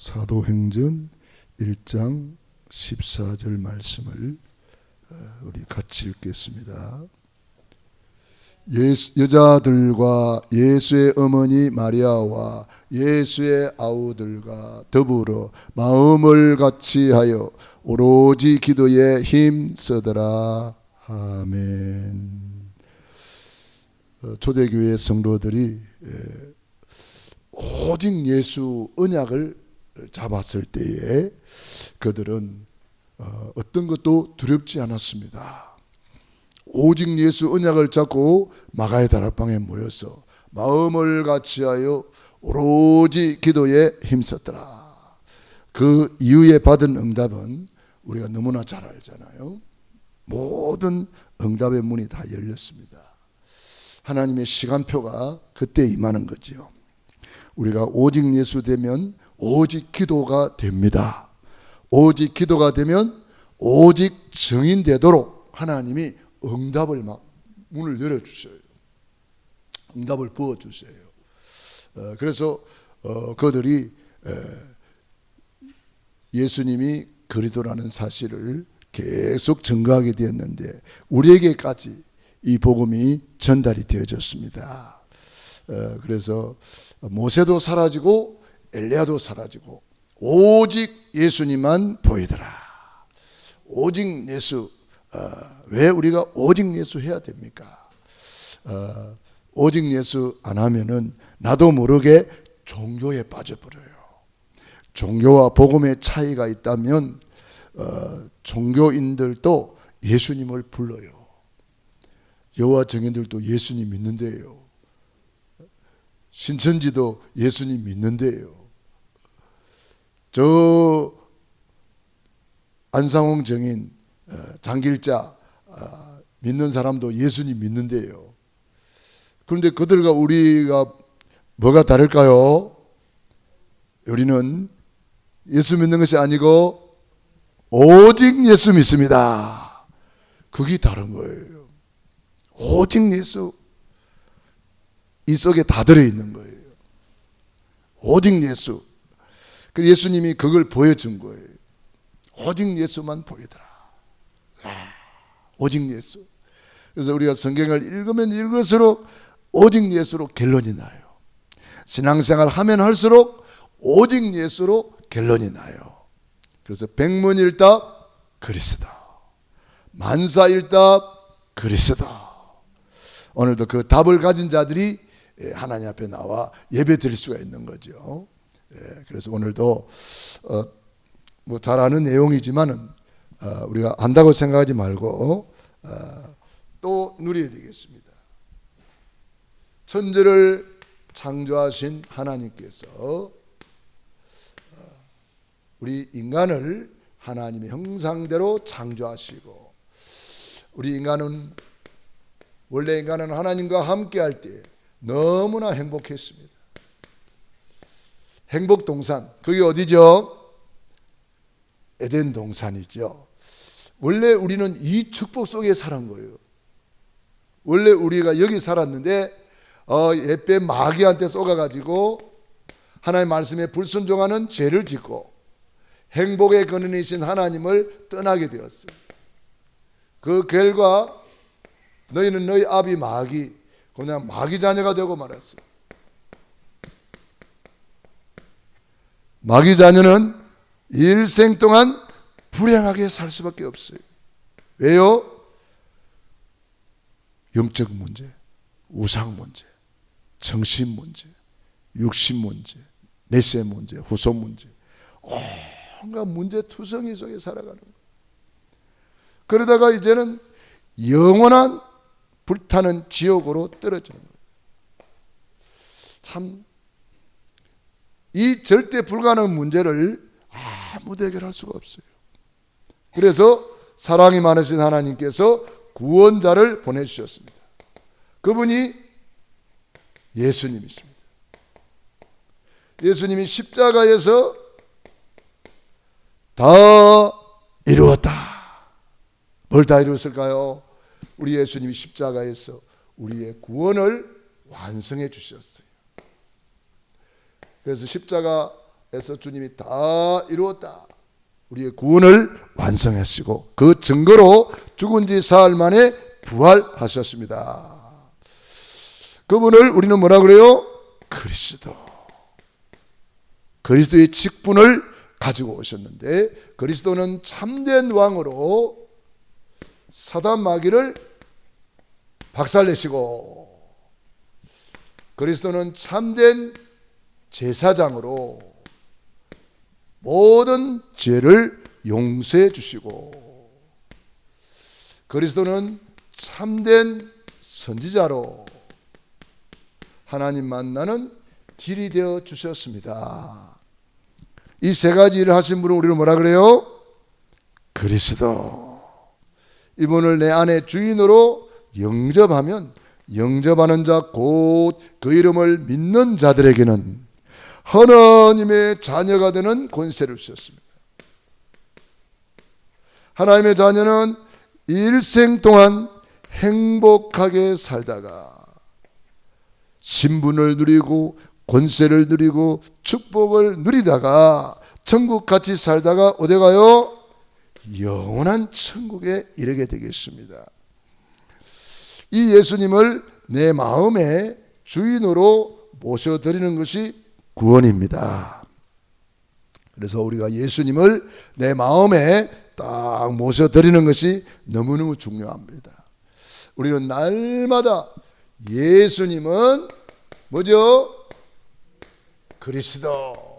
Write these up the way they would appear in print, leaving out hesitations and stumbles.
사도행전 1장 14절 말씀을 우리 같이 읽겠습니다. 여자들과 예수의 어머니 마리아와 예수의 아우들과 더불어 마음을 같이하여 오로지 기도에 힘쓰더라. 아멘. 초대교회 성도들이 오직 예수 언약을 잡았을 때에 그들은 어떤 것도 두렵지 않았습니다. 오직 예수 언약을 잡고 마가의 다락방에 모여서 마음을 같이하여 오로지 기도에 힘썼더라. 그 이후에 받은 응답은 우리가 너무나 잘 알잖아요. 모든 응답의 문이 다 열렸습니다. 하나님의 시간표가 그때 임하는 거죠. 우리가 오직 예수 되면 오직 기도가 됩니다. 오직 기도가 되면 오직 증인되도록 하나님이 응답을 막 문을 열어주셔요. 응답을 부어주세요. 그래서 그들이 예수님이 그리스도라는 사실을 계속 증거하게 되었는데 우리에게까지 이 복음이 전달이 되어졌습니다. 그래서 모세도 사라지고 엘리야도 사라지고 오직 예수님만 보이더라. 오직 예수. 왜 우리가 오직 예수 해야 됩니까? 오직 예수 안 하면은 나도 모르게 종교에 빠져버려요. 종교와 복음의 차이가 있다면 종교인들도 예수님을 불러요. 여호와 증인들도 예수님 믿는데요. 신천지도 예수님 믿는데요. 저 안상홍 증인, 장길자 믿는 사람도 예수님 믿는데요. 그런데 그들과 우리가 뭐가 다를까요? 우리는 예수 믿는 것이 아니고 오직 예수 믿습니다. 그게 다른 거예요. 오직 예수, 이 속에 다 들어있는 거예요. 오직 예수. 예수님이 그걸 보여준 거예요. 오직 예수만 보이더라. 오직 예수. 그래서 우리가 성경을 읽으면 읽을수록 오직 예수로 결론이 나요. 신앙생활 하면 할수록 오직 예수로 결론이 나요. 그래서 백문일답 그리스도, 만사일답 그리스도. 오늘도 그 답을 가진 자들이 하나님 앞에 나와 예배 드릴 수가 있는 거죠. 그래서 오늘도 뭐 잘 아는 내용이지만은 우리가 안다고 생각하지 말고 또 누려야 되겠습니다. 천지를 창조하신 하나님께서 우리 인간을 하나님의 형상대로 창조하시고, 우리 인간은 원래 인간은 하나님과 함께할 때 너무나 행복했습니다. 행복 동산, 그게 어디죠? 에덴 동산이죠. 원래 우리는 이 축복 속에 살은 거예요. 원래 우리가 여기 살았는데 옛배 마귀한테 쏘가가지고 하나님의 말씀에 불순종하는 죄를 짓고 행복의 근원이신 하나님을 떠나게 되었어요. 그 결과 너희는 너희 아비 마귀, 그냥 마귀 자녀가 되고 말았어요. 마귀 자녀는 일생 동안 불행하게 살 수밖에 없어요. 왜요? 영적 문제, 우상 문제, 정신 문제, 육신 문제, 내세 문제, 후손 문제, 온갖 문제 투성이 속에 살아가는 거예요. 그러다가 이제는 영원한 불타는 지옥으로 떨어지는 거예요. 참, 이 절대 불가능한 문제를 아무도 해결할 수가 없어요. 그래서 사랑이 많으신 하나님께서 구원자를 보내주셨습니다. 그분이 예수님이십니다. 예수님이 십자가에서 다 이루었다. 뭘 다 이루었을까요? 우리 예수님이 십자가에서 우리의 구원을 완성해 주셨어요. 그래서 십자가 해서 주님이 다 이루었다. 우리의 구원을 완성하시고 그 증거로 죽은 지 사흘 만에 부활하셨습니다. 그분을 우리는 뭐라 그래요? 그리스도. 그리스도의 직분을 가지고 오셨는데 그리스도는 참된 왕으로 사단 마귀를 박살내시고 그리스도는 참된 제사장으로 모든 죄를 용서해 주시고 그리스도는 참된 선지자로 하나님 만나는 길이 되어 주셨습니다. 이 세 가지 일을 하신 분은 우리는 뭐라 그래요? 그리스도. 이분을 내 안에 주인으로 영접하면 영접하는 자 곧 그 이름을 믿는 자들에게는 하나님의 자녀가 되는 권세를 주셨습니다. 하나님의 자녀는 일생 동안 행복하게 살다가 신분을 누리고 권세를 누리고 축복을 누리다가 천국같이 살다가 어디 가요? 영원한 천국에 이르게 되겠습니다. 이 예수님을 내 마음의 주인으로 모셔드리는 것이 구원입니다. 그래서 우리가 예수님을 내 마음에 딱 모셔드리는 것이 너무너무 중요합니다. 우리는 날마다 예수님은 뭐죠? 그리스도.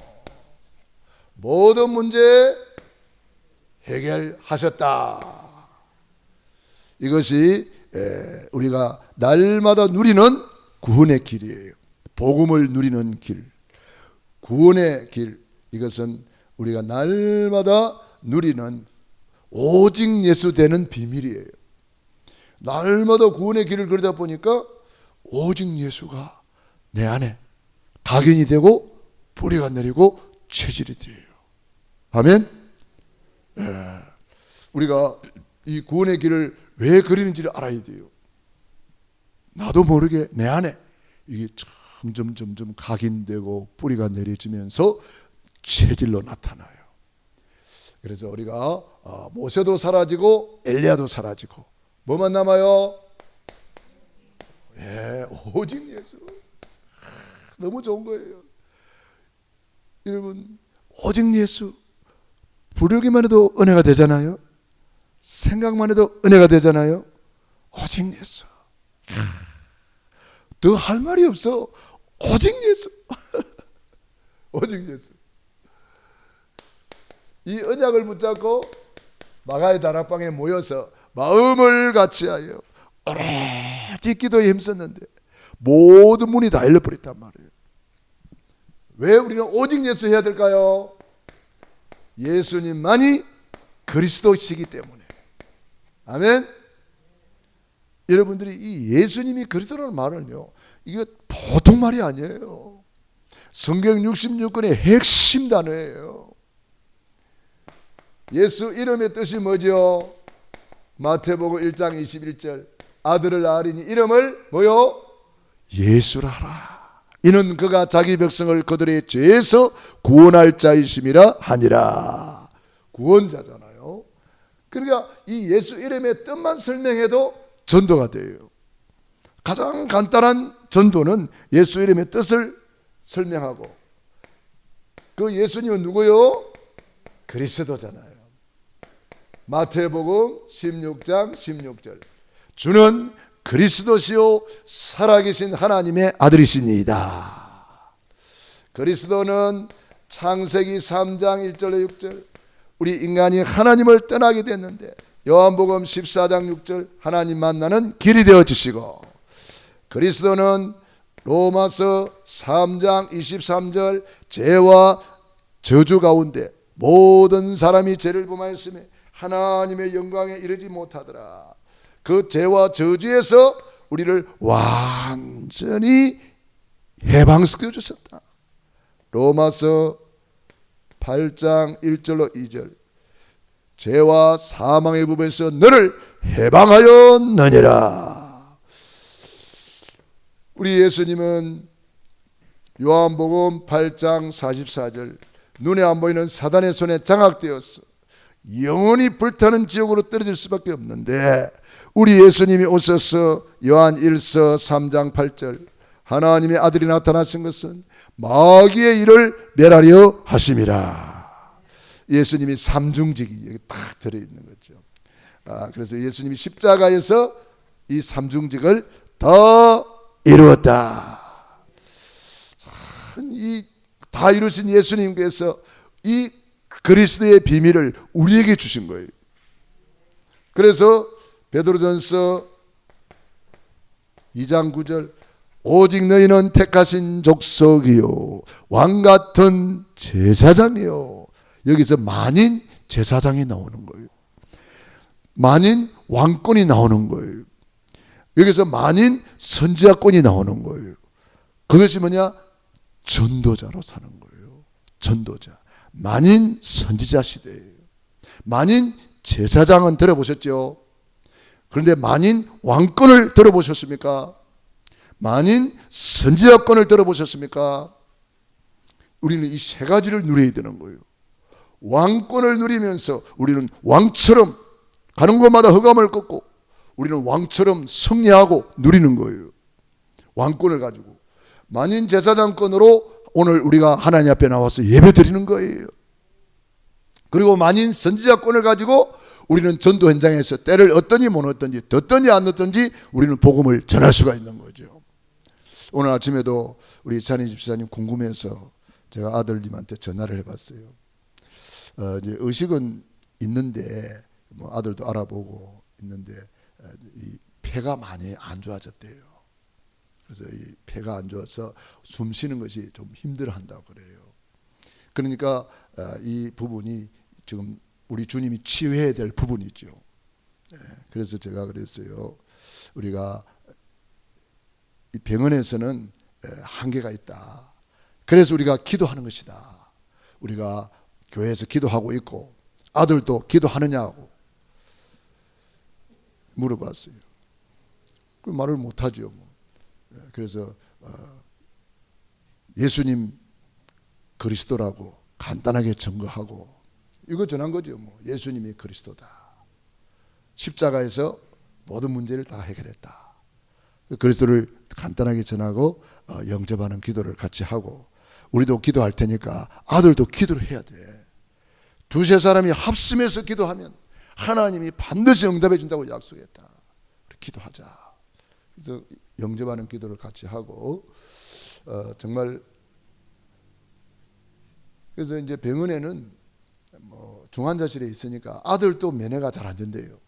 모든 문제 해결하셨다. 이것이 우리가 날마다 누리는 구원의 길이에요. 복음을 누리는 길, 구원의 길. 이것은 우리가 날마다 누리는 오직 예수 되는 비밀이에요. 날마다 구원의 길을 걸다 보니까 오직 예수가 내 안에 각인이 되고 뿌리가 내리고 체질이 돼요. 아멘. 우리가 이 구원의 길을 왜 그리는지를 알아야 돼요. 나도 모르게 내 안에 이게 점점 각인되고 뿌리가 내려지면서 체질로 나타나요. 그래서 우리가 모세도 사라지고 엘리야도 사라지고 뭐만 남아요? 오직 예수. 너무 좋은 거예요. 여러분, 오직 예수 부르기만 해도 은혜가 되잖아요. 생각만 해도 은혜가 되잖아요. 오직 예수. 더 할 말이 없어. 오직 예수. 오직 예수. 이 언약을 붙잡고 마가의 다락방에 모여서 마음을 같이하여 오래지 기도에 힘썼는데 모든 문이 다 열려버렸단 말이에요. 왜 우리는 오직 예수 해야 될까요? 예수님만이 그리스도시기 때문에. 아멘. 여러분들이 이 예수님이 그리스도라는 말은요, 이거 보통 말이 아니에요. 성경 66권의 핵심 단어예요. 예수 이름의 뜻이 뭐죠? 마태복음 1장 21절 아들을 낳으리니 이름을 뭐요? 예수라 하라. 이는 그가 자기 백성을 그들의 죄에서 구원할 자이심이라 하니라. 구원자잖아요. 그러니까 이 예수 이름의 뜻만 설명해도 전도가 돼요. 가장 간단한 전도는 예수 이름의 뜻을 설명하고, 그 예수님은 누구요? 그리스도잖아요. 마태복음 16장 16절 주는 그리스도시요 살아계신 하나님의 아들이시니이다. 그리스도는 창세기 3장 1절에 6절 우리 인간이 하나님을 떠나게 됐는데 요한복음 14장 6절 하나님 만나는 길이 되어주시고, 그리스도는 로마서 3장 23절 죄와 저주 가운데 모든 사람이 죄를 범하였으며 하나님의 영광에 이르지 못하더라. 그 죄와 저주에서 우리를 완전히 해방시켜 주셨다. 로마서 8장 1절로 2절 죄와 사망의 법에서 너를 해방하였느니라. 우리 예수님은 요한복음 8장 44절 눈에 안 보이는 사단의 손에 장악되어서 영원히 불타는 지옥으로 떨어질 수밖에 없는데, 우리 예수님이 오셔서 요한 1서 3장 8절 하나님의 아들이 나타나신 것은 마귀의 일을 멸하려 하심이라. 예수님이 삼중직이 여기 딱 들어있는 거죠. 그래서 예수님이 십자가에서 이 삼중직을 다 이루었다. 이 다 이루신 예수님께서 이 그리스도의 비밀을 우리에게 주신 거예요. 그래서 베드로전서 2장 9절 오직 너희는 택하신 족속이요 왕같은 제사장이요. 여기서 만인 제사장이 나오는 거예요. 만인 왕권이 나오는 거예요. 여기서 만인 선지자권이 나오는 거예요. 그것이 뭐냐? 전도자로 사는 거예요. 전도자. 만인 선지자 시대예요. 만인 제사장은 들어보셨죠? 그런데 만인 왕권을 들어보셨습니까? 만인 선지자권을 들어보셨습니까? 우리는 이 세 가지를 누려야 되는 거예요. 왕권을 누리면서 우리는 왕처럼 가는 곳마다 흑암을 꺾고 우리는 왕처럼 승리하고 누리는 거예요. 왕권을 가지고. 만인 제사장권으로 오늘 우리가 하나님 앞에 나와서 예배 드리는 거예요. 그리고 만인 선지자권을 가지고 우리는 전도 현장에서 때를 얻든지 못 얻든지 듣든지 안 듣든지 우리는 복음을 전할 수가 있는 거죠. 오늘 아침에도 우리 찬희 집사님 궁금해서 제가 아들님한테 전화를 해봤어요. 이제 의식은 있는데 뭐 아들도 알아보고 있는데 이 폐가 많이 안 좋아졌대요. 그래서 이 폐가 안 좋아서 숨 쉬는 것이 좀 힘들어한다고 그래요. 그러니까 이 부분이 지금 우리 주님이 치유해야 될 부분이죠. 그래서 제가 그랬어요. 우리가 이 병원에서는 한계가 있다. 그래서 우리가 기도하는 것이다. 우리가 교회에서 기도하고 있고 아들도 기도하느냐고 물어봤어요. 그 말을 못하죠. 뭐. 그래서 예수님 그리스도라고 간단하게 증거하고 이거 전한 거죠. 뭐 예수님이 그리스도다. 십자가에서 모든 문제를 다 해결했다. 그리스도를 간단하게 전하고 영접하는 기도를 같이 하고 우리도 기도할 테니까 아들도 기도를 해야 돼. 두세 사람이 합심해서 기도하면 하나님이 반드시 응답해 준다고 약속했다. 기도하자. 그래서 영접하는 기도를 같이 하고 정말 그래서 이제 병원에는 뭐 중환자실에 있으니까 아들도 면회가 잘 안 된대요.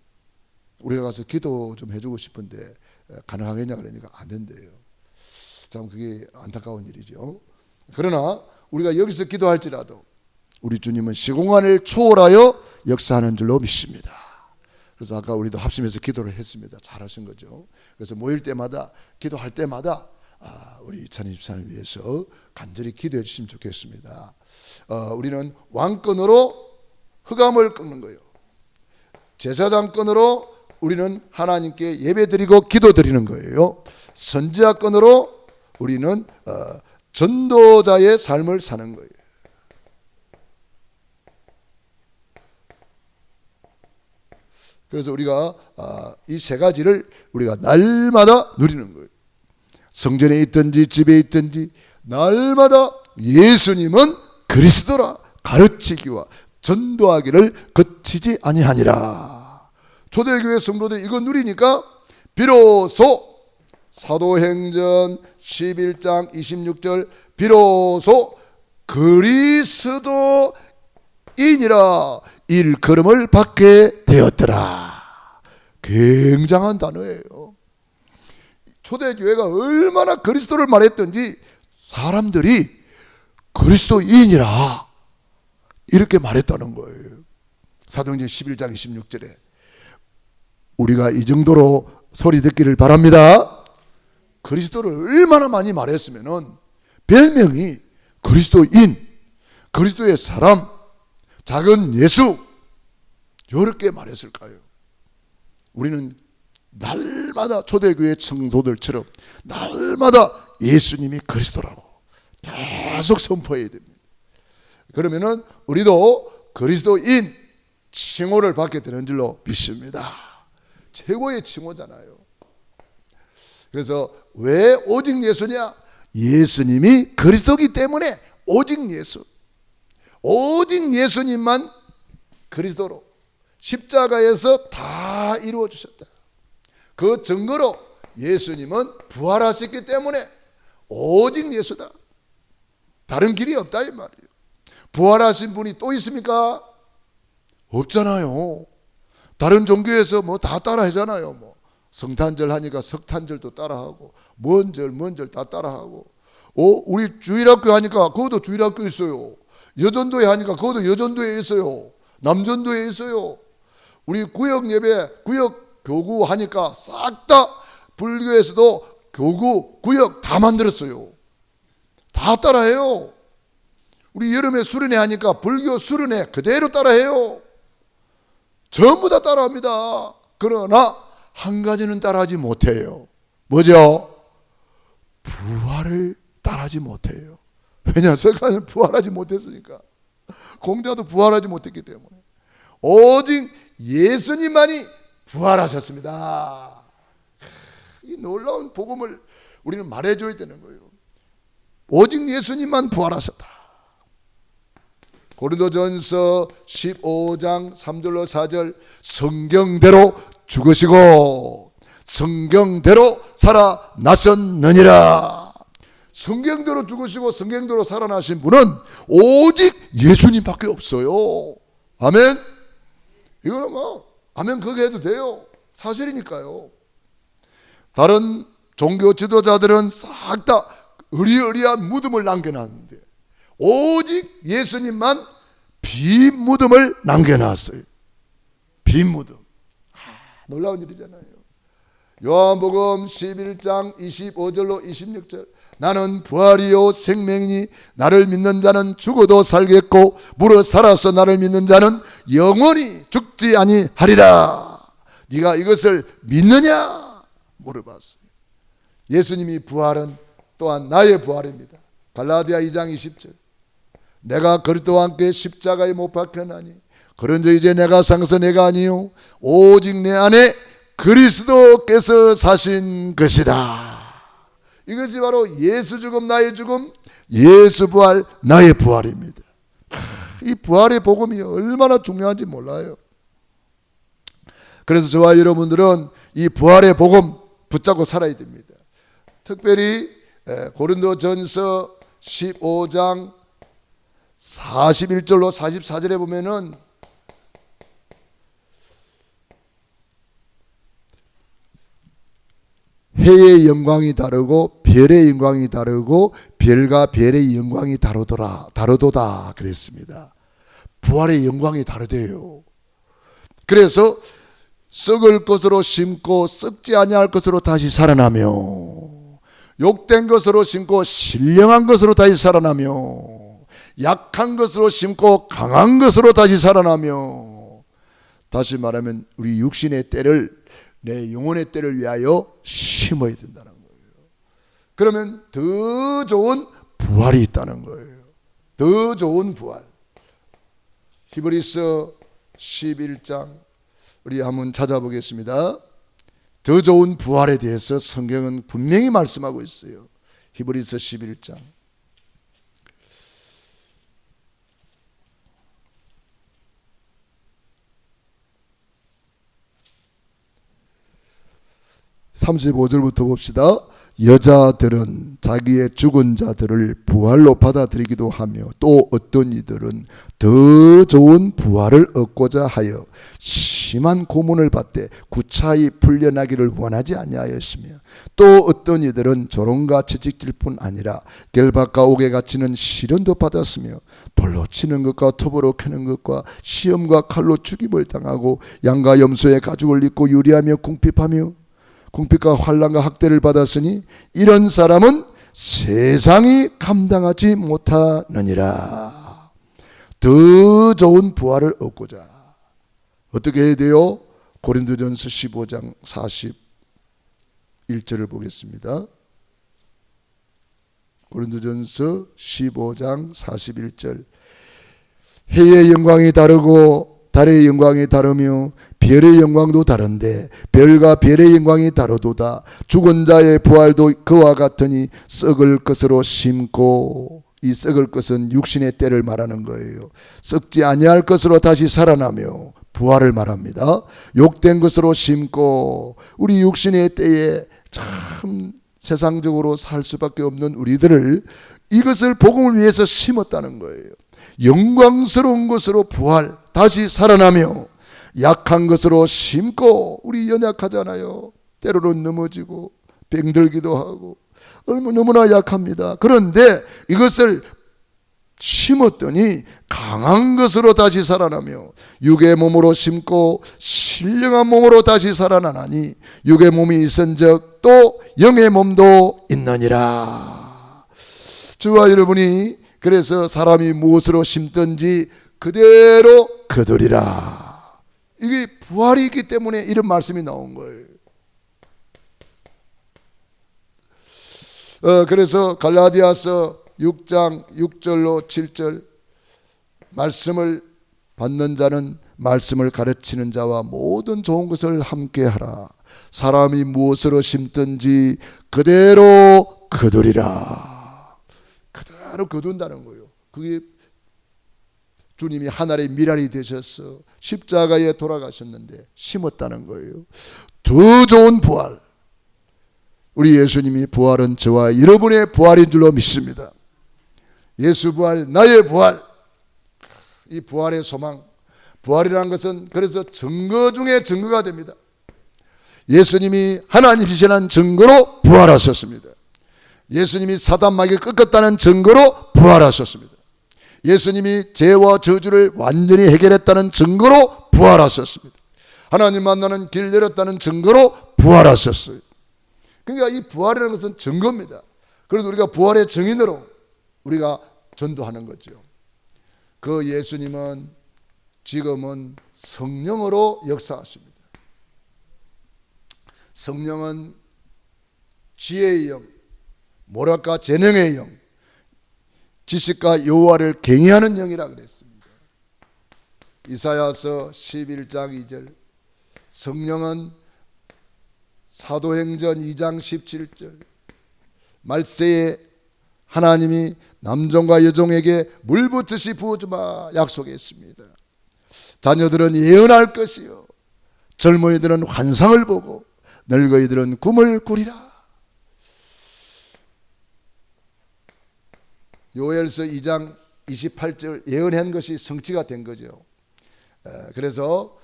우리가 가서 기도 좀 해주고 싶은데 가능하겠냐 그러니까 안 된대요. 참 그게 안타까운 일이죠. 그러나 우리가 여기서 기도할지라도 우리 주님은 시공간을 초월하여 역사하는 줄로 믿습니다. 그래서 아까 우리도 합심해서 기도를 했습니다. 잘하신 거죠. 그래서 모일 때마다 기도할 때마다 우리 찬희 집사님을 위해서 간절히 기도해 주시면 좋겠습니다. 우리는 왕권으로 흑암을 꺾는 거예요. 제사장권으로 우리는 하나님께 예배드리고 기도드리는 거예요. 선지자권으로 우리는 전도자의 삶을 사는 거예요. 그래서 우리가 이 세 가지를 우리가 날마다 누리는 거예요. 성전에 있든지 집에 있든지 날마다 예수님은 그리스도라 가르치기와 전도하기를 거치지 아니하니라. 초대교회 성도들이 이거 누리니까 비로소 사도행전 11장 26절 비로소 그리스도인이라 일컬음을 받게 되었더라. 굉장한 단어예요. 초대교회가 얼마나 그리스도를 말했던지 사람들이 그리스도인이라 이렇게 말했다는 거예요. 사도행전 11장 26절에 우리가 이 정도로 소리 듣기를 바랍니다. 그리스도를 얼마나 많이 말했으면은 별명이 그리스도인, 그리스도의 사람, 작은 예수 이렇게 말했을까요? 우리는 날마다 초대교회 성도들처럼 날마다 예수님이 그리스도라고 계속 선포해야 됩니다. 그러면은 우리도 그리스도인 칭호를 받게 되는 줄로 믿습니다. 최고의 칭호잖아요. 그래서 왜 오직 예수냐? 예수님이 그리스도이기 때문에 오직 예수, 오직 예수님만 그리스도로 십자가에서 다 이루어 주셨다. 그 증거로 예수님은 부활하셨기 때문에 오직 예수다. 다른 길이 없다 이 말이에요. 부활하신 분이 또 있습니까? 없잖아요. 다른 종교에서 뭐 다 따라 하잖아요. 뭐 성탄절 하니까 석탄절도 따라하고 뭔 절 다 따라하고, 우리 주일학교 하니까 그것도 주일학교 있어요. 여전도에 하니까 그것도 여전도에 있어요. 남전도에 있어요. 우리 구역 예배, 구역 교구 하니까 싹 다 불교에서도 교구, 구역 다 만들었어요. 다 따라해요. 우리 여름에 수련회 하니까 불교 수련회 그대로 따라해요. 전부 다 따라합니다. 그러나 한 가지는 따라하지 못해요. 뭐죠? 부활을 따라하지 못해요. 왜냐? 석가는 부활하지 못했으니까. 공자도 부활하지 못했기 때문에. 오직 예수님만이 부활하셨습니다. 이 놀라운 복음을 우리는 말해줘야 되는 거예요. 오직 예수님만 부활하셨다. 고린도전서 15장 3절로 4절, 성경대로 죽으시고 성경대로 살아나셨느니라. 성경대로 죽으시고 성경대로 살아나신 분은 오직 예수님밖에 없어요. 아멘. 이거는 뭐 아멘 그게 해도 돼요. 사실이니까요. 다른 종교 지도자들은 싹 다 의리의리한 무덤을 남겨놨는데 오직 예수님만 빈 무덤을 남겨놨어요. 빈 무덤. 놀라운 일이잖아요. 요한복음 11장 25절로 26절, 나는 부활이요 생명이니 나를 믿는 자는 죽어도 살겠고 무릇 살아서 나를 믿는 자는 영원히 죽지 아니하리라. 네가 이것을 믿느냐 물어봤어요. 예수님이 부활은 또한 나의 부활입니다. 갈라디아 2장 20절, 내가 그리스도와 함께 십자가에 못 박혔나니 그런즉 이제 내가 상서 내가 아니요 오직 내 안에 그리스도께서 사신 것이라. 이것이 바로 예수 죽음 나의 죽음, 예수 부활 나의 부활입니다. 이 부활의 복음이 얼마나 중요한지 몰라요. 그래서 저와 여러분들은 이 부활의 복음 붙잡고 살아야 됩니다. 특별히 고린도전서 15장 41절로 44절에 보면은 해의 영광이 다르고 별의 영광이 다르고 별과 별의 영광이 다르도다 그랬습니다. 부활의 영광이 다르대요. 그래서 썩을 것으로 심고 썩지 아니할 것으로 다시 살아나며, 욕된 것으로 심고 신령한 것으로 다시 살아나며, 약한 것으로 심고 강한 것으로 다시 살아나며, 다시 말하면 우리 육신의 때를 내 영혼의 때를 위하여 심어야 된다는 거예요. 그러면 더 좋은 부활이 있다는 거예요. 더 좋은 부활. 히브리서 11장 우리 한번 찾아보겠습니다. 더 좋은 부활에 대해서 성경은 분명히 말씀하고 있어요. 히브리서 11장 35절부터 봅시다. 여자들은 자기의 죽은 자들을 부활로 받아들이기도 하며 또 어떤 이들은 더 좋은 부활을 얻고자 하여 심한 고문을 받되 구차히 풀려나기를 원하지 아니하였으며 또 어떤 이들은 조롱과 채찍질 뿐 아니라 결박과 옥에 갇히는 시련도 받았으며 돌로 치는 것과 톱으로 캐는 것과 시험과 칼로 죽임을 당하고 양과 염소의 가죽을 입고 유리하며 궁핍과 환난과 학대를 받았으니 이런 사람은 세상이 감당하지 못하느니라. 더 좋은 부활을 얻고자 어떻게 해야 돼요? 고린도전서 15장 41절을 보겠습니다. 고린도전서 15장 41절, 해의 영광이 다르고 달의 영광이 다르며 별의 영광도 다른데 별과 별의 영광이 다르도다. 죽은 자의 부활도 그와 같으니 썩을 것으로 심고, 이 썩을 것은 육신의 때를 말하는 거예요. 썩지 아니할 것으로 다시 살아나며 부활을 말합니다. 욕된 것으로 심고, 우리 육신의 때에 참 세상적으로 살 수밖에 없는 우리들을 이것을 복음을 위해서 심었다는 거예요. 영광스러운 것으로 부활, 다시 살아나며 약한 것으로 심고, 우리 연약하잖아요. 때로는 넘어지고 병들기도 하고 너무나 약합니다. 그런데 이것을 심었더니 강한 것으로 다시 살아나며 육의 몸으로 심고 신령한 몸으로 다시 살아나나니 육의 몸이 있은즉 또 영의 몸도 있느니라. 저와 여러분이 그래서 사람이 무엇으로 심든지 그대로 거두리라. 이게 부활이 있기 때문에 이런 말씀이 나온 거예요. 그래서 갈라디아서 6장 6절로 7절, 말씀을 받는 자는 말씀을 가르치는 자와 모든 좋은 것을 함께하라. 사람이 무엇으로 심든지 그대로 거두리라. 그대로 거둔다는 거예요. 그게 주님이 하늘의 미랄이 되셔서 십자가에 돌아가셨는데 심었다는 거예요. 더 좋은 부활, 우리 예수님이 부활은 저와 여러분의 부활인 줄로 믿습니다. 예수 부활, 나의 부활, 이 부활의 소망. 부활이라는 것은 그래서 증거 중에 증거가 됩니다. 예수님이 하나님이시라는 증거로 부활하셨습니다. 예수님이 사단 마귀를 꺾었다는 증거로 부활하셨습니다. 예수님이 죄와 저주를 완전히 해결했다는 증거로 부활하셨습니다. 하나님 만나는 길 열었다는 증거로 부활하셨어요. 그러니까 이 부활이라는 것은 증거입니다. 그래서 우리가 부활의 증인으로 우리가 전도하는 거죠. 그 예수님은 지금은 성령으로 역사하십니다. 성령은 지혜의 영, 뭐랄까 재능의 영, 지식과 여호와를 경외하는 영이라 그랬습니다. 이사야서 11장 2절, 성령은 사도행전 2장 17절, 말세에 하나님이 남종과 여종에게 물 붓듯이 부어주마 약속했습니다. 자녀들은 예언할 것이요, 젊은이들은 환상을 보고 늙은이들은 꿈을 꾸리라. 요엘서 2장 28절 예언한 것이 성취가 된 거죠. 그래서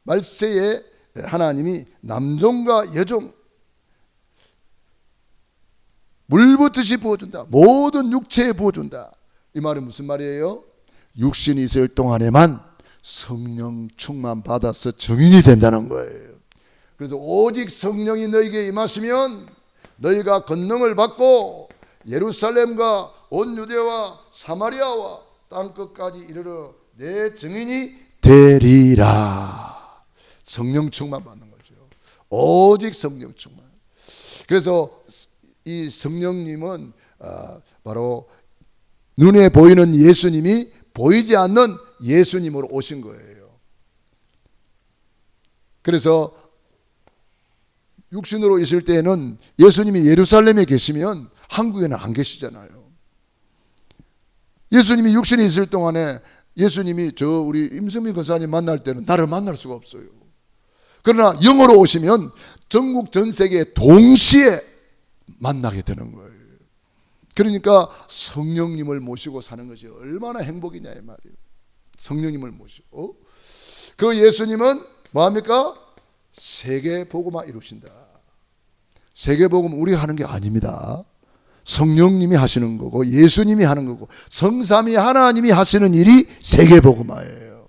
말세에 하나님이 남종과 여종 물붓듯이 부어준다. 모든 육체에 부어준다. 이 말은 무슨 말이에요? 육신이 있을 동안에만 성령 충만 받아서 증인이 된다는 거예요. 그래서 오직 성령이 너에게 임하시면 너희가 권능을 받고 예루살렘과 온 유대와 사마리아와 땅끝까지 이르러 내 증인이 되리라. 성령 충만 받는 거죠. 오직 성령 충만. 그래서 이 성령님은 바로 눈에 보이는 예수님이 보이지 않는 예수님으로 오신 거예요. 그래서 육신으로 있을 때는 예수님이 예루살렘에 계시면 한국에는 안 계시잖아요. 예수님이 육신에 있을 동안에 예수님이 우리 임성민 권사님 만날 때는 나를 만날 수가 없어요. 그러나 영으로 오시면 전국 전 세계에 동시에 만나게 되는 거예요. 그러니까 성령님을 모시고 사는 것이 얼마나 행복이냐 이 말이에요. 성령님을 모시고. 그 예수님은 뭐합니까? 세계복음화 이루신다. 세계복음 우리가 하는 게 아닙니다. 성령님이 하시는 거고 예수님이 하는 거고 성삼위 하나님이 하시는 일이 세계복음화예요.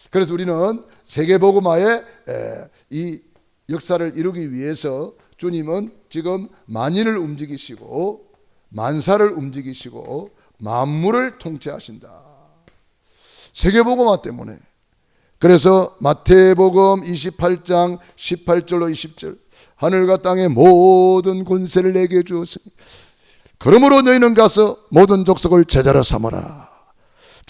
그래서 우리는 세계복음화의 이 역사를 이루기 위해서 주님은 지금 만인을 움직이시고 만사를 움직이시고 만물을 통치하신다. 세계복음화 때문에. 그래서 마태복음 28장 18절로 20절, 하늘과 땅의 모든 권세를 내게 주었으니 그러므로 너희는 가서 모든 족속을 제자로 삼아라.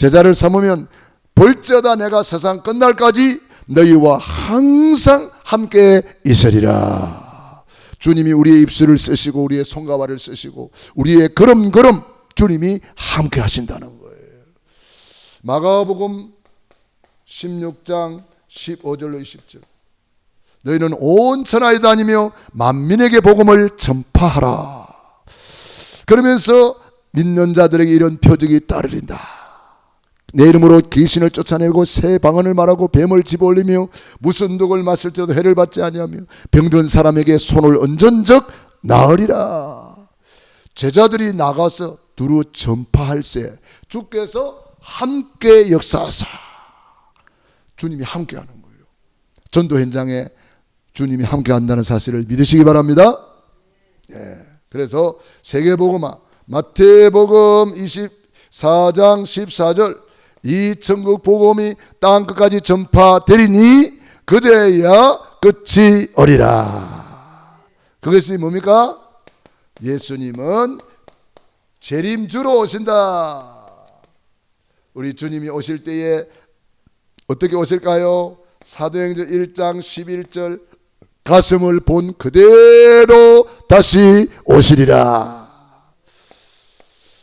제자를 삼으면 볼지어다 내가 세상 끝날까지 너희와 항상 함께 있으리라. 주님이 우리의 입술을 쓰시고 우리의 손과 발을 쓰시고 우리의 걸음걸음 주님이 함께 하신다는 거예요. 마가복음 16장 15절로 20절. 너희는 온 천하에 다니며 만민에게 복음을 전파하라. 그러면서 믿는 자들에게 이런 표적이 따르린다. 내 이름으로 귀신을 쫓아내고 새 방언을 말하고 뱀을 집어올리며 무슨 독을 마실지라도 해를 받지 아니하며 병든 사람에게 손을 얹은 적 나으리라. 제자들이 나가서 두루 전파할세 주께서 함께 역사하사. 주님이 함께 하는 거예요. 전도 현장에 주님이 함께 한다는 사실을 믿으시기 바랍니다. 예. 그래서 세계복음화 마태복음 24장 14절 이 천국 복음이 땅 끝까지 전파되리니 그제야 끝이 오리라. 그것이 뭡니까? 예수님은 재림주로 오신다. 우리 주님이 오실 때에 어떻게 오실까요? 사도행전 1장 11절 가슴을 본 그대로 다시 오시리라.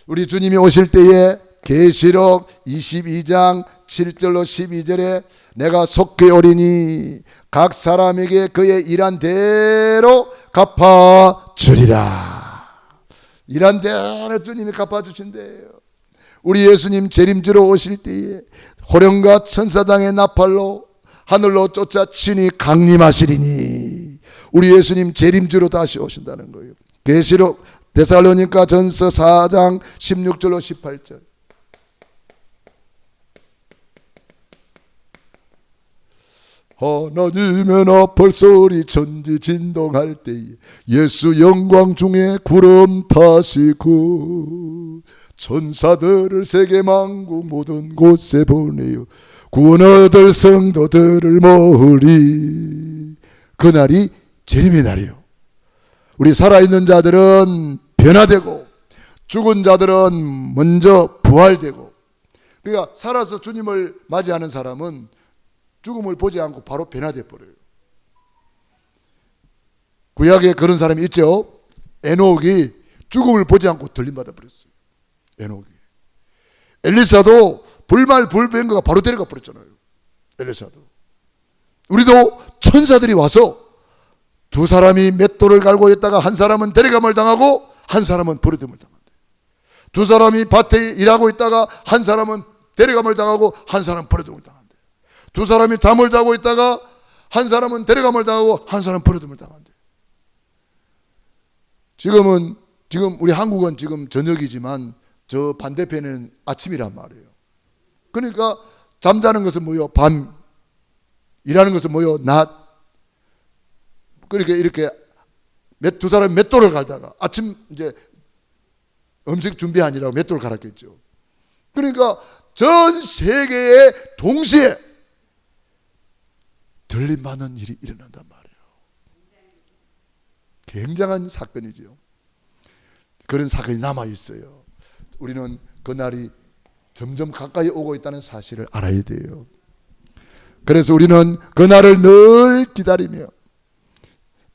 우리 주님이 오실 때에 계시록 22장 7절로 12절에 내가 속히 오리니 각 사람에게 그의 일한 대로 갚아주리라. 일한 대로 주님이 갚아주신대요. 우리 예수님 재림주로 오실 때에 호령과 천사장의 나팔로 하늘로 쫓아 친히 강림하시리니 우리 예수님 재림주로 다시 오신다는 거예요. 계시록 데살로니가 전서 4장 16절로 18절. 하나님의 나팔 소리 천지 진동할 때에 예수 영광 중에 구름 타시고 천사들을 세계 만국 모든 곳에 보내요 구원 얻을 성도들을 모으리. 그날이 재림의 날이요. 우리 살아있는 자들은 변화되고 죽은 자들은 먼저 부활되고. 그러니까 살아서 주님을 맞이하는 사람은 죽음을 보지 않고 바로 변화돼 버려요. 구약에 그런 사람이 있죠. 에녹이 죽음을 보지 않고 들림받아 버렸어요. 에녹이. 엘리사도 불말불변거가 바로 데려가 버렸잖아요. 엘리사도. 우리도 천사들이 와서 두 사람이 맷돌을 갈고 있다가 한 사람은 데려감을 당하고 한 사람은 버려둠을 당한대. 두 사람이 밭에 일하고 있다가 한 사람은 데려감을 당하고 한 사람은 버려둠을 당한대. 두 사람이 잠을 자고 있다가 한 사람은 데려감을 당하고 한 사람은 버려둠을 당한대. 지금 우리 한국은 지금 저녁이지만 저 반대편에는 아침이란 말이에요. 그러니까 잠자는 것은 뭐요? 밤. 일하는 것은 뭐요? 낮. 그러니까 이렇게 두 사람이 맷돌을 갈다가 아침 이제 음식 준비하느라고 맷돌을 갈았겠죠. 그러니까 전 세계에 동시에 들림받는 일이 일어난단 말이에요. 굉장한 사건이죠. 그런 사건이 남아있어요. 우리는 그날이 점점 가까이 오고 있다는 사실을 알아야 돼요. 그래서 우리는 그날을 늘 기다리며,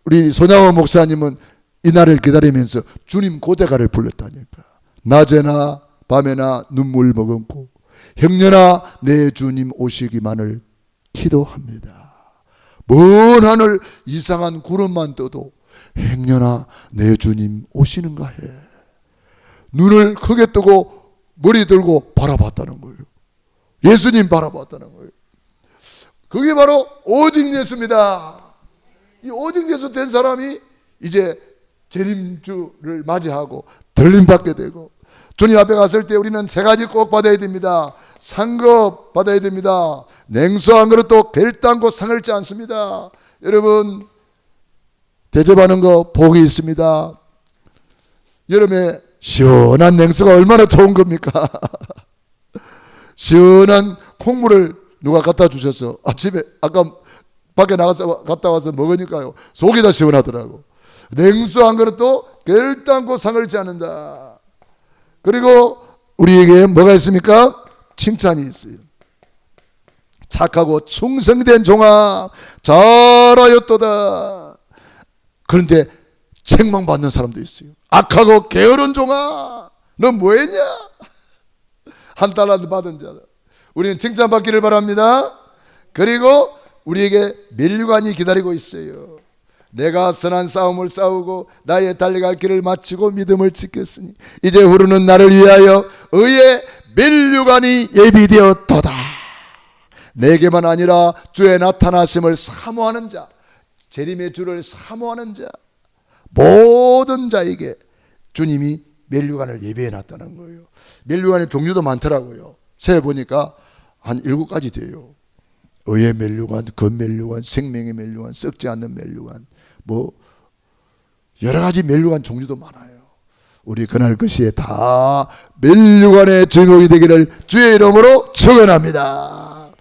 우리 손양호 목사님은 이 날을 기다리면서 주님 고대가를 불렀다니까. 낮에나 밤에나 눈물 머금고 형년아 내 주님 오시기만을 기도합니다. 먼 하늘 이상한 구름만 떠도 행여나 내 주님 오시는가 해. 눈을 크게 뜨고 머리 들고 바라봤다는 거예요. 예수님 바라봤다는 거예요. 그게 바로 오직 예수입니다. 이 오직 예수 된 사람이 이제 재림주를 맞이하고 들림받게 되고, 주님 앞에 갔을 때 우리는 세 가지 꼭 받아야 됩니다. 상급 받아야 됩니다. 냉수 한 그릇도 결단코 상을지 않습니다. 여러분, 대접하는 거 복이 있습니다. 여름에 시원한 냉수가 얼마나 좋은 겁니까? 시원한 콩물을 누가 갖다 주셔서 아침에 아까 밖에 나가서 갔다 와서 먹으니까요 속이 다 시원하더라고. 냉수 한 그릇도 결단코 상을지 않는다. 그리고 우리에게 뭐가 있습니까? 칭찬이 있어요. 착하고 충성된 종아 잘하였도다. 그런데 책망받는 사람도 있어요. 악하고 게으른 종아 너 뭐했냐? 한 달란트 받은 자라. 우리는 칭찬받기를 바랍니다. 그리고 우리에게 면류관이 기다리고 있어요. 내가 선한 싸움을 싸우고 나의 달려갈 길을 마치고 믿음을 지켰으니 이제 후르는 나를 위하여 의의 면류관이 예비되었도다. 내게만 아니라 주의 나타나심을 사모하는 자, 재림의 주를 사모하는 자, 모든 자에게 주님이 면류관을 예비해 놨다는 거예요. 면류관의 종류도 많더라고요. 세보니까 한 7가지 돼요. 의의 면류관, 건면류관, 생명의 면류관, 썩지 않는 면류관, 뭐 여러 가지 면류관 종류도 많아요. 우리 그날 그 시에 다 면류관의 증인이 되기를 주의 이름으로 축원합니다.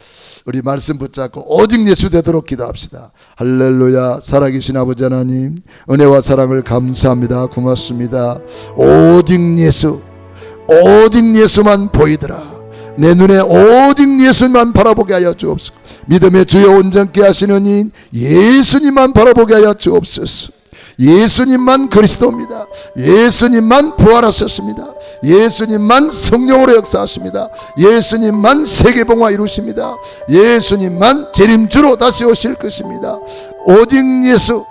우리 말씀 붙잡고 오직 예수 되도록 기도합시다. 할렐루야. 살아계신 아버지 하나님, 은혜와 사랑을 감사합니다. 고맙습니다. 오직 예수, 오직 예수만 보이더라. 내 눈에 오직 예수님만 바라보게 하여 주옵소서. 믿음의 주여 온전케 하시는 이 예수님만 바라보게 하여 주옵소서. 예수님만 그리스도입니다. 예수님만 부활하셨습니다. 예수님만 성령으로 역사하십니다. 예수님만 세계봉화 이루십니다. 예수님만 재림주로 다시 오실 것입니다. 오직 예수,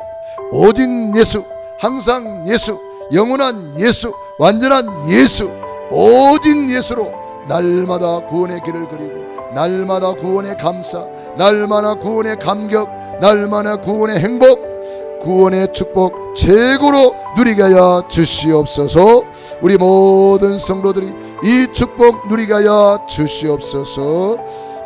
오직 예수, 항상 예수, 영원한 예수, 완전한 예수, 오직 예수로 날마다 구원의 길을 그리고 날마다 구원의 감사, 날마다 구원의 감격, 날마다 구원의 행복, 구원의 축복 최고로 누리게 하여 주시옵소서. 우리 모든 성도들이 이 축복 누리게 하여 주시옵소서.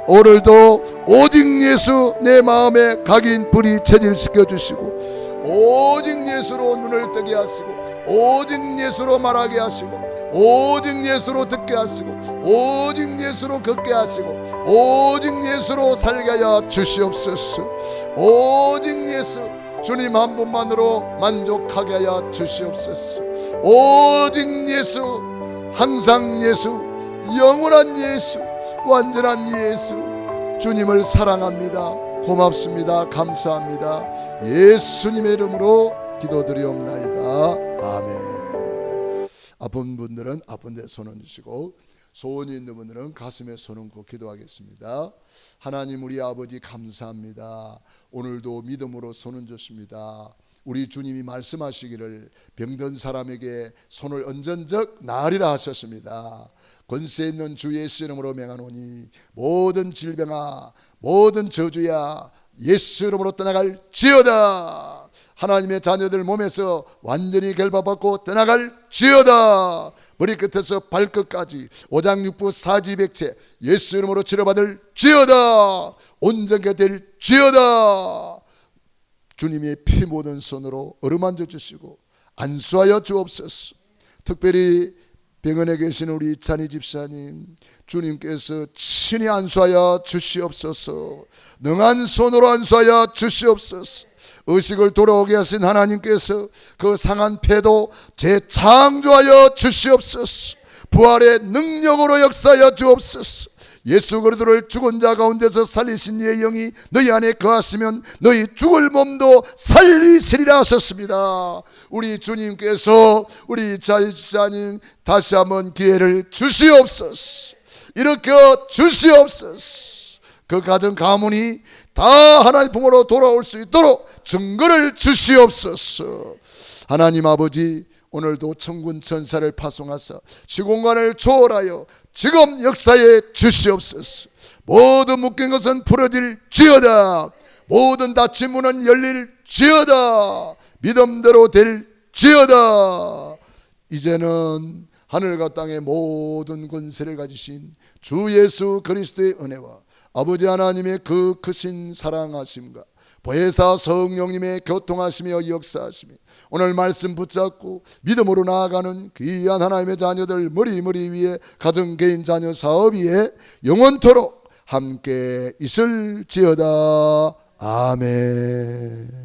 오늘도 오직 예수 내 마음에 각인 불이 체질시켜 주시고 오직 예수로 눈을 뜨게 하시고 오직 예수로 말하게 하시고 오직 예수로 듣게 하시고 오직 예수로 걷게 하시고 오직 예수로 살게 하여 주시옵소서. 오직 예수 주님 한 분만으로 만족하게 하여 주시옵소서. 오직 예수, 항상 예수, 영원한 예수, 완전한 예수, 주님을 사랑합니다. 고맙습니다. 감사합니다. 예수님의 이름으로 기도드리옵나이다. 아멘. 아픈 분들은 아픈 데 손 얹으시고 소원이 있는 분들은 가슴에 손 얹고 기도하겠습니다. 하나님 우리 아버지 감사합니다. 오늘도 믿음으로 손 얹었습니다. 우리 주님이 말씀하시기를 병든 사람에게 손을 얹은 적 나으리라 하셨습니다. 권세 있는 주 예수 이름으로 명하노니 모든 질병아 모든 저주야 예수 이름으로 떠나갈 지어다. 하나님의 자녀들 몸에서 완전히 결박받고 떠나갈 지어다. 머리끝에서 발끝까지 오장육부 사지백체 예수 이름으로 치료받을 지어다. 온전케 될 지어다. 주님의 피 묻은 손으로 어루만져 주시고 안수하여 주옵소서. 특별히 병원에 계신 우리 이찬희 집사님 주님께서 친히 안수하여 주시옵소서. 능한 손으로 안수하여 주시옵소서. 의식을 돌아오게 하신 하나님께서 그 상한 폐도 재창조하여 주시옵소서. 부활의 능력으로 역사하여 주옵소서. 예수 그리스도를 죽은 자 가운데서 살리신 이의 영이 너희 안에 거하시면 너희 죽을 몸도 살리시리라 하셨습니다. 우리 주님께서 우리 이찬희 집사님 다시 한번 기회를 주시옵소서. 일으켜 주시옵소서. 그 가정 가문이 다 하나님 품으로 돌아올 수 있도록 증거를 주시옵소서. 하나님 아버지 오늘도 천군 천사를 파송하사 시공간을 초월하여 지금 역사에 주시옵소서. 모든 묶인 것은 풀어질 지어다. 모든 닫힌 문은 열릴 지어다. 믿음대로 될 지어다. 이제는 하늘과 땅의 모든 권세를 가지신 주 예수 그리스도의 은혜와 아버지 하나님의 그 크신 사랑하심과 보혜사 성령님의 교통하시며 역사하시며 오늘 말씀 붙잡고 믿음으로 나아가는 귀한 하나님의 자녀들 머리 위에 가정 개인 자녀 사업 위에 영원토록 함께 있을지어다. 아멘.